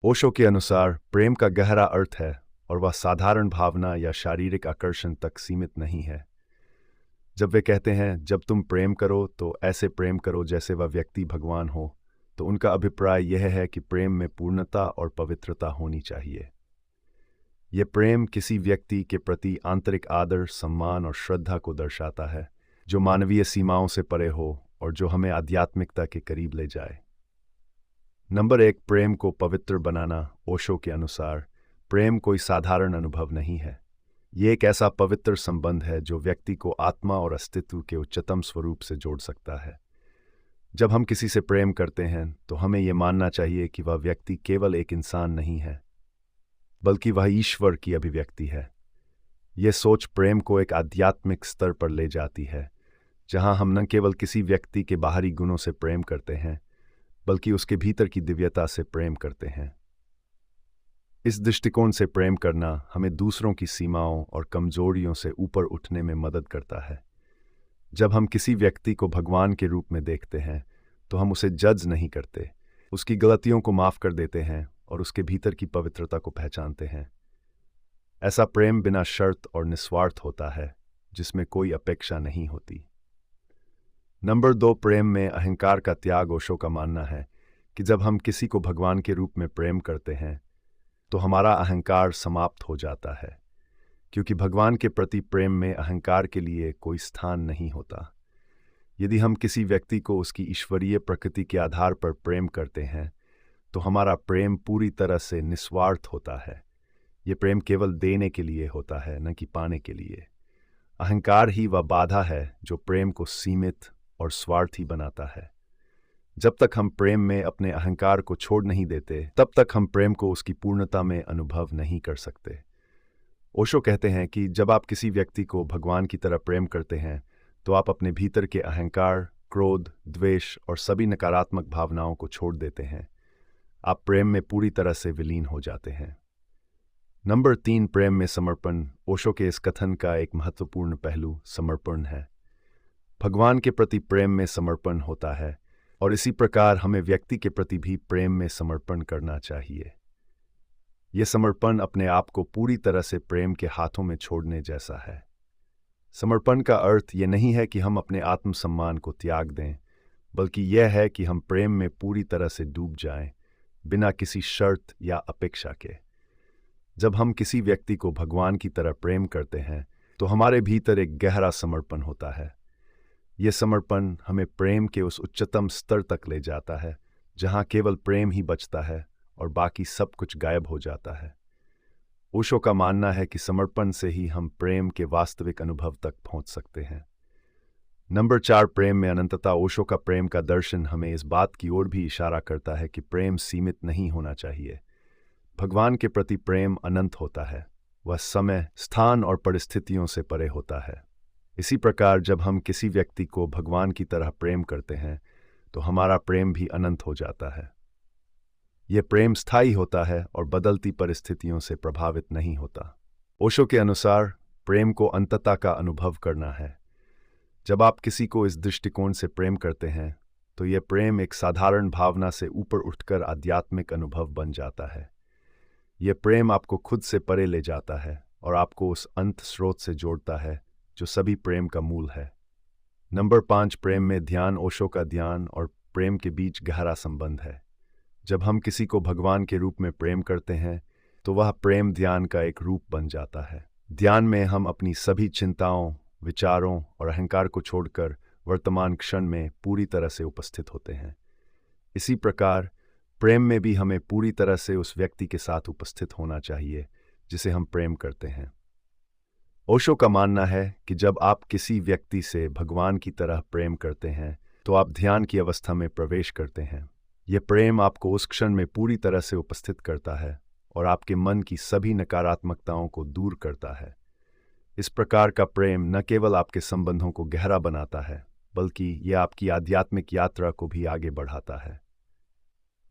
ओशो के अनुसार प्रेम का गहरा अर्थ है और वह साधारण भावना या शारीरिक आकर्षण तक सीमित नहीं है। जब वे कहते हैं जब तुम प्रेम करो तो ऐसे प्रेम करो जैसे वह व्यक्ति भगवान हो, तो उनका अभिप्राय यह है कि प्रेम में पूर्णता और पवित्रता होनी चाहिए। यह प्रेम किसी व्यक्ति के प्रति आंतरिक आदर, सम्मान और श्रद्धा को दर्शाता है, जो मानवीय सीमाओं से परे हो और जो हमें आध्यात्मिकता के करीब ले जाए। नंबर 1, प्रेम को पवित्र बनाना। ओशो के अनुसार प्रेम कोई साधारण अनुभव नहीं है। ये एक ऐसा पवित्र संबंध है जो व्यक्ति को आत्मा और अस्तित्व के उच्चतम स्वरूप से जोड़ सकता है। जब हम किसी से प्रेम करते हैं तो हमें यह मानना चाहिए कि वह व्यक्ति केवल एक इंसान नहीं है, बल्कि वह ईश्वर की अभिव्यक्ति है। यह सोच प्रेम को एक आध्यात्मिक स्तर पर ले जाती है, जहां हम न केवल किसी व्यक्ति के बाहरी गुणों से प्रेम करते हैं, बल्कि उसके भीतर की दिव्यता से प्रेम करते हैं। इस दृष्टिकोण से प्रेम करना हमें दूसरों की सीमाओं और कमजोरियों से ऊपर उठने में मदद करता है। जब हम किसी व्यक्ति को भगवान के रूप में देखते हैं तो हम उसे जज नहीं करते, उसकी गलतियों को माफ कर देते हैं और उसके भीतर की पवित्रता को पहचानते हैं। ऐसा प्रेम बिना शर्त और निस्वार्थ होता है, जिसमें कोई अपेक्षा नहीं होती। नंबर 2, प्रेम में अहंकार का त्याग। ओशो का मानना है कि जब हम किसी को भगवान के रूप में प्रेम करते हैं तो हमारा अहंकार समाप्त हो जाता है, क्योंकि भगवान के प्रति प्रेम में अहंकार के लिए कोई स्थान नहीं होता। यदि हम किसी व्यक्ति को उसकी ईश्वरीय प्रकृति के आधार पर प्रेम करते हैं तो हमारा प्रेम पूरी तरह से निस्वार्थ होता है। ये प्रेम केवल देने के लिए होता है, न कि पाने के लिए। अहंकार ही वह बाधा है जो प्रेम को सीमित और स्वार्थी बनाता है। जब तक हम प्रेम में अपने अहंकार को छोड़ नहीं देते, तब तक हम प्रेम को उसकी पूर्णता में अनुभव नहीं कर सकते। ओशो कहते हैं कि जब आप किसी व्यक्ति को भगवान की तरह प्रेम करते हैं तो आप अपने भीतर के अहंकार, क्रोध, द्वेष और सभी नकारात्मक भावनाओं को छोड़ देते हैं। आप प्रेम में पूरी तरह से विलीन हो जाते हैं। नंबर 3, प्रेम में समर्पण। ओशो के इस कथन का एक महत्वपूर्ण पहलू समर्पण है। भगवान के प्रति प्रेम में समर्पण होता है और इसी प्रकार हमें व्यक्ति के प्रति भी प्रेम में समर्पण करना चाहिए। यह समर्पण अपने आप को पूरी तरह से प्रेम के हाथों में छोड़ने जैसा है। समर्पण का अर्थ यह नहीं है कि हम अपने आत्मसम्मान को त्याग दें, बल्कि यह है कि हम प्रेम में पूरी तरह से डूब जाएं, बिना किसी शर्त या अपेक्षा के। जब हम किसी व्यक्ति को भगवान की तरह प्रेम करते हैं तो हमारे भीतर एक गहरा समर्पण होता है। यह समर्पण हमें प्रेम के उस उच्चतम स्तर तक ले जाता है जहां केवल प्रेम ही बचता है और बाकी सब कुछ गायब हो जाता है। ओशो का मानना है कि समर्पण से ही हम प्रेम के वास्तविक अनुभव तक पहुंच सकते हैं। नंबर 4, प्रेम में अनंतता। ओशो का प्रेम का दर्शन हमें इस बात की ओर भी इशारा करता है कि प्रेम सीमित नहीं होना चाहिए। भगवान के प्रति प्रेम अनंत होता है। वह समय, स्थान और परिस्थितियों से परे होता है। इसी प्रकार जब हम किसी व्यक्ति को भगवान की तरह प्रेम करते हैं तो हमारा प्रेम भी अनंत हो जाता है। यह प्रेम स्थायी होता है और बदलती परिस्थितियों से प्रभावित नहीं होता। ओशो के अनुसार प्रेम को अनंतता का अनुभव करना है। जब आप किसी को इस दृष्टिकोण से प्रेम करते हैं तो यह प्रेम एक साधारण भावना से ऊपर उठकर आध्यात्मिक अनुभव बन जाता है। यह प्रेम आपको खुद से परे ले जाता है और आपको उस अंत स्रोत से जोड़ता है जो सभी प्रेम का मूल है। नंबर 5, प्रेम में ध्यान। ओशो का ध्यान और प्रेम के बीच गहरा संबंध है। जब हम किसी को भगवान के रूप में प्रेम करते हैं तो वह प्रेम ध्यान का एक रूप बन जाता है। ध्यान में हम अपनी सभी चिंताओं, विचारों और अहंकार को छोड़कर वर्तमान क्षण में पूरी तरह से उपस्थित होते हैं। इसी प्रकार प्रेम में भी हमें पूरी तरह से उस व्यक्ति के साथ उपस्थित होना चाहिए जिसे हम प्रेम करते हैं। ओशो का मानना है कि जब आप किसी व्यक्ति से भगवान की तरह प्रेम करते हैं तो आप ध्यान की अवस्था में प्रवेश करते हैं। यह प्रेम आपको उस क्षण में पूरी तरह से उपस्थित करता है और आपके मन की सभी नकारात्मकताओं को दूर करता है। इस प्रकार का प्रेम न केवल आपके संबंधों को गहरा बनाता है, बल्कि यह आपकी आध्यात्मिक यात्रा को भी आगे बढ़ाता है।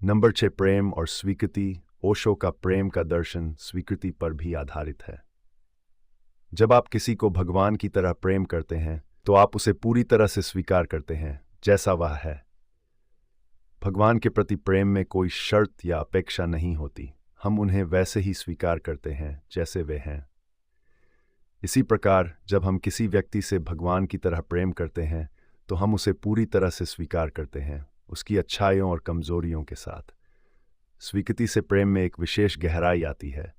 नंबर 6, प्रेम और स्वीकृति। ओशो का प्रेम का दर्शन स्वीकृति पर भी आधारित है। जब आप किसी को भगवान की तरह प्रेम करते हैं तो आप उसे पूरी तरह से स्वीकार करते हैं जैसा वह है। भगवान के प्रति प्रेम में कोई शर्त या अपेक्षा नहीं होती। हम उन्हें वैसे ही स्वीकार करते हैं जैसे वे हैं। इसी प्रकार जब हम किसी व्यक्ति से भगवान की तरह प्रेम करते हैं तो हम उसे पूरी तरह से स्वीकार करते हैं, उसकी अच्छाइयों और कमजोरियों के साथ। स्वीकृति से प्रेम में एक विशेष गहराई आती है।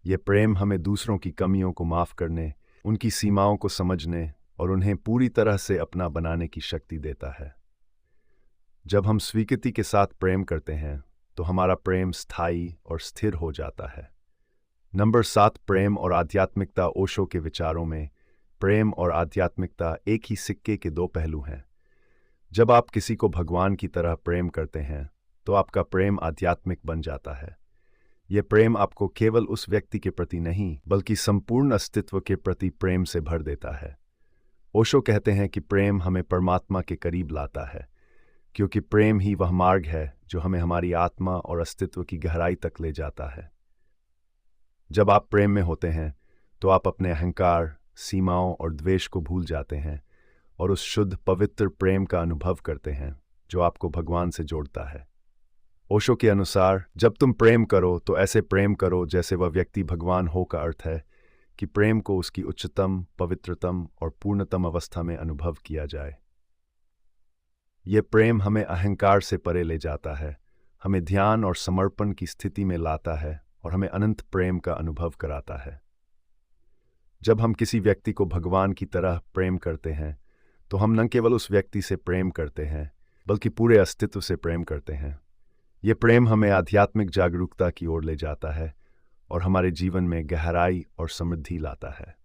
ये प्रेम हमें दूसरों की कमियों को माफ़ करने, उनकी सीमाओं को समझने और उन्हें पूरी तरह से अपना बनाने की शक्ति देता है। जब हम स्वीकृति के साथ प्रेम करते हैं तो हमारा प्रेम स्थायी और स्थिर हो जाता है। नंबर 7, प्रेम और आध्यात्मिकता। ओशो के विचारों में प्रेम और आध्यात्मिकता एक ही सिक्के के दो पहलू हैं। जब आप किसी को भगवान की तरह प्रेम करते हैं तो आपका प्रेम आध्यात्मिक बन जाता है। यह प्रेम आपको केवल उस व्यक्ति के प्रति नहीं बल्कि संपूर्ण अस्तित्व के प्रति प्रेम से भर देता है। ओशो कहते हैं कि प्रेम हमें परमात्मा के करीब लाता है, क्योंकि प्रेम ही वह मार्ग है जो हमें हमारी आत्मा और अस्तित्व की गहराई तक ले जाता है। जब आप प्रेम में होते हैं तो आप अपने अहंकार, सीमाओं और द्वेष को भूल जाते हैं और उस शुद्ध पवित्र प्रेम का अनुभव करते हैं जो आपको भगवान से जोड़ता है। ओशो के अनुसार जब तुम प्रेम करो तो ऐसे प्रेम करो जैसे वह व्यक्ति भगवान हो का अर्थ है कि प्रेम को उसकी उच्चतम, पवित्रतम और पूर्णतम अवस्था में अनुभव किया जाए। यह प्रेम हमें अहंकार से परे ले जाता है, हमें ध्यान और समर्पण की स्थिति में लाता है और हमें अनंत प्रेम का अनुभव कराता है। जब हम किसी व्यक्ति को भगवान की तरह प्रेम करते हैं तो हम न केवल उस व्यक्ति से प्रेम करते हैं बल्कि पूरे अस्तित्व से प्रेम करते हैं। ये प्रेम हमें आध्यात्मिक जागरूकता की ओर ले जाता है और हमारे जीवन में गहराई और समृद्धि लाता है।